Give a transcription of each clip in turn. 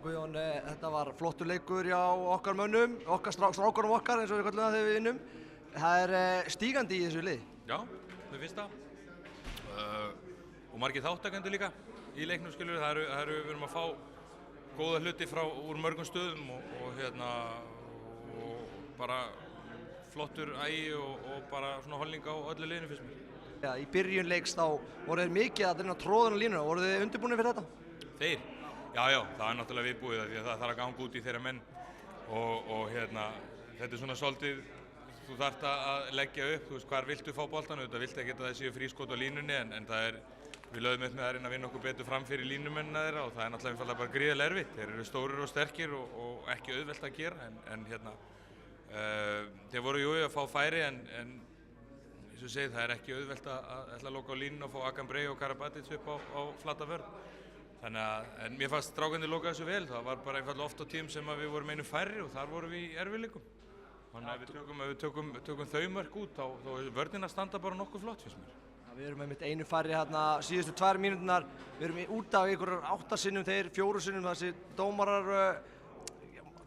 Guðjón, þetta var flottur leikur hjá okkar mönnum, strákunum okkar eins og við kallum það þegar við vinnum. Það stígandi í þessu lið. Já, mér finnst það. Og margir þáttakendur líka í leiknum skilur. Við erum að fá góða hluti úr mörgum stöðum og bara flottur ægi og bara svona holning á öllu liðinu finnst mér. Já, í byrjun leiks þá voru þeir mikið að reyna tróðan á línuna. Voru þið undirbúnir fyrir þetta? Þeir? Já, það er náttúrulega viðbúið því að það þarf að ganga út í þeirra menn og þetta er svona svolítið, þú þarft að leggja upp, þú veist, hvar viltu fá boltan, þetta viltu ekki að það séu frískot á línunni en það er, við lögum upp með að reyna að vinna okkur betur fram fyrir línumennina þeirra og það er náttúrulega einfaldlega bara gríðarlega erfitt. Þeir eru stórir og sterkir og ekki auðvelt að gera en þeir voru jú að fá færi en eins og segið, það er ekki auðvelt að ætla að loka á línuna og fá Akan Brei og Karabatic upp á flata vörn. En mér fannst strákarnir loka þessu vel, það var bara einfallega oft á tímum sem við vorum einu færri og þar vorum við í erfiðleikum. Þannig að ef við tökum þau mörk út þá er vörnin að standa bara nokkuð flott finnst mér. Við erum einmitt einu færri hérna síðustu 2 mínúturnar, við erum út af einhverjar 8 sinnum, þeir 4 sinnum, þessi dómarar,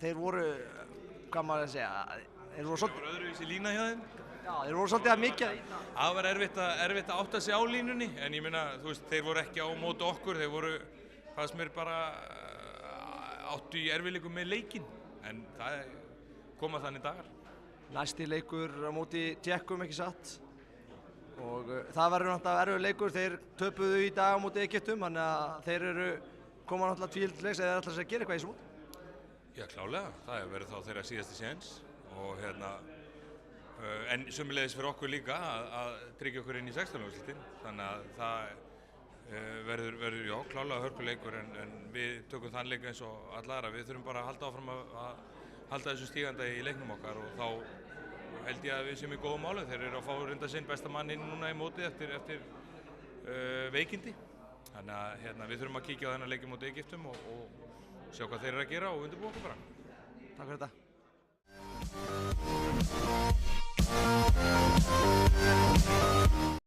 þeir voru, hvað maður að segja, þeir voru svolítið... Það voru öðruvísi lína hjá þeim? Já, þeir voru svolítið að mikið að lína. Það var erfitt að átta sig á línunni, en ég meina, þú veist, þeir voru ekki á móti okkur, þeir voru, fannst mér bara áttu í erfiðleikum með leikinn, en það koma þannig dagar. Næsti leikur á móti Tékkum, ekki satt. Og það verður náttúrulega erfiður leikur, þeir töpuðu í dag á móti Egyptum, þannig að þeir koma náttúrulega tvíleiks eða þeir ætla að gera eitthvað í þessu móti. Já, klálega, það verður þá þeirra síðasti séns og en sömuleiðis fyrir okkur líka að tryggja okkur inn í 16. úrslitin, þannig að það verður já, klálega hörkuleikur en við tökum þann leik eins og allara, við þurfum bara að halda áfram að halda þessu stíganda í leiknum okkar og þá held ég að við séum í góðum málum. Þeir eru að fá reynda sinn besta mann inn núna í móti eftir veikindi. Þannig að við þurfum að kíkja á þennan leik móti Egyptum og sjá hvað þeir eru að gera og undirbúa okkur bara. Takk fyrir þetta.